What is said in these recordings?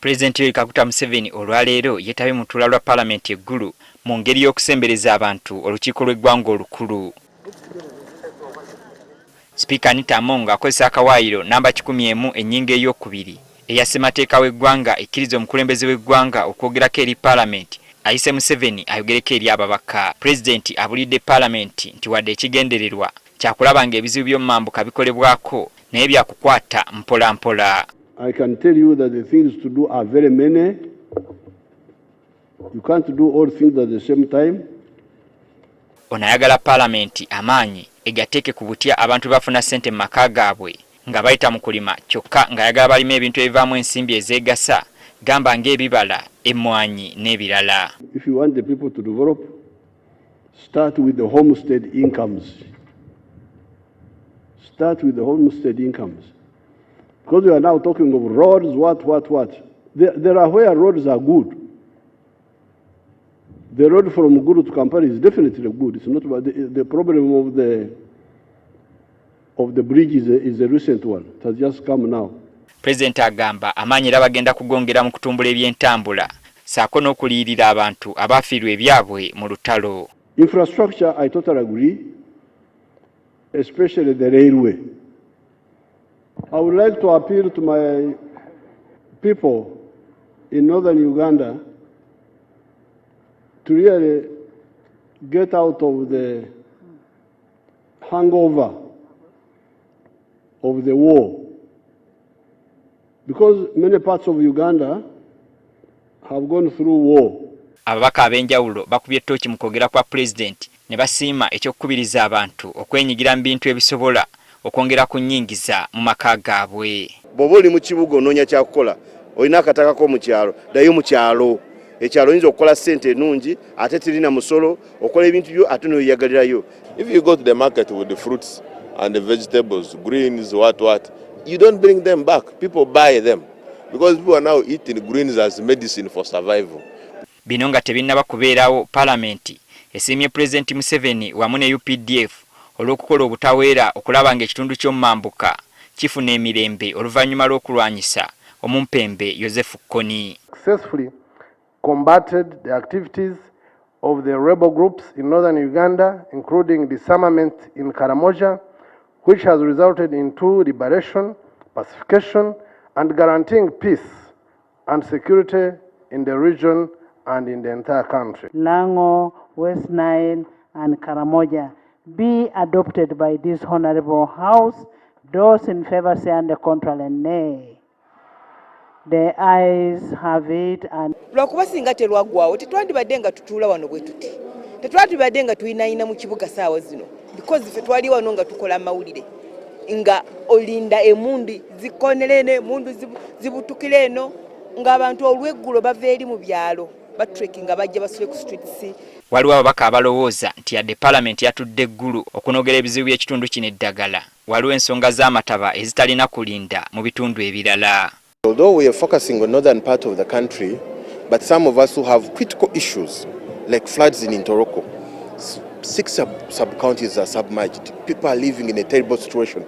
President Museveni olwaleero yetabye mu lutuula lwa Palamenti e Gulu mu ngeri y'okusembereza abantu olukiiko lw'eggwanga olukulu. Speaker Anita Amonga akozesa akawaayiro namba 11 ennyingo ey'okubiri eya ssemateeka w'eggwanga ekkiriza omukulembeze w'eggwanga okwogerako eri Palamenti ayise Museveni ayogereko eri ababaka. President abuulidde Palamenti nti wadde ekigendererwa kyakulaba ng'ebizibu by'omumambuka bikolebwako naye byakukwata mpola mpola. I can tell you that the things to do are very many. You can't do all things at the same time. Ono ayagala Palamenti amaanyi egateeke ku butya abantu bafuna ssente mu maka gaabwe nga bayita mu kulima kyokka ng'ayagala balima ebintu ebivaamu ensimbi ezeegasa gamba ng'ebibala, emmwanyi n'ebirala. If you want the people to develop, start with the homestead incomes. Start with the homestead incomes. Because we are now talking of roads, what. There are where roads are good. The road from Gulu to Kampala is definitely good. It's not about the problem of the bridge is a recent one. It has just come now. President agamba amaanyi era bagenda kugongera mu kutumbula ebyentambula saako n'okuliyirira abantu abafiirwa ebyabwe mu lutalo. Infrastructure, I totally agree, especially the railway. I would like to appeal to my people in northern Uganda to really get out of the hangover of the war, because many parts of Uganda have gone through war. Ababaka ab'enjawulo bakubye ettooki mu kwogera kwa President ne basiima eky'okukubiriza abantu okwenyigira mu bintu ebisobola okwongera ku nnyingiza mu maka gaabwe. Bw'oba oli mu kibuga onoonya kyakukola, olina akataka ko mu kyalo, ddayo mu kyalo. Ekyalo oyinza okukola ssente ennungi ate tirina musolo, okola ebintu byo ate n'oyagalirayo. If you go to the market with the fruits and the vegetables, greens, what, you don't bring them back. People buy them because people are now eating greens as medicine for survival. Bino nga tebinnaba kubeerawo, Palamenti esiimye President Museveni wamu ne UPDF olw'okukola obutaweera okulaba ng'ekitundu ky'omumambuka kifuna emirembe oluvannyuma lw'okulwanyisa omumpembe Joseph Kony. Successfully combated the activities of the rebel groups in northern Uganda, including disarmament in Karamoja, which has resulted in true liberation, pacification, and guaranteeing peace and security in the region and in the entire country. Lango, West Nile, and Karamoja be adopted by this Honorable House. Those in favor say and the contrary nay. The ayes have it. And lwakuba singa terwaggwawo tetwandibadde nga tutuula wano bwe tuti, tetwandibadde nga tuyinaayina mu kibuga saawa zino, because ffe twali wano nga tukola amawulire nga olinda emundi zikonere eno emundu zibutukire eno ng'abantu olw'eggulo bava eri mu byalo batrekinga bajja basule ku streets. Waliwo ababaka abalowooza nti yadde Palamenti yatudde eggulu okunogera ebizibu by'ekitundu kino eddagala, waliwo ensonga z'amataba ezitalina kulinda mu bitundu ebirala. Although we are focusing on northern part of the country, but some of us who have critical issues like floods in Ntoroko, 6 sub-counties are submerged. People are living in a terrible situation.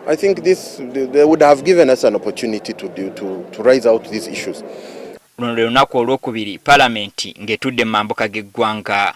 I think they would have given us an opportunity to rise out these issues. Luno lwe lunaku olw'okubiri Palamenti ng'etudde mu mambuka g'eggwanga.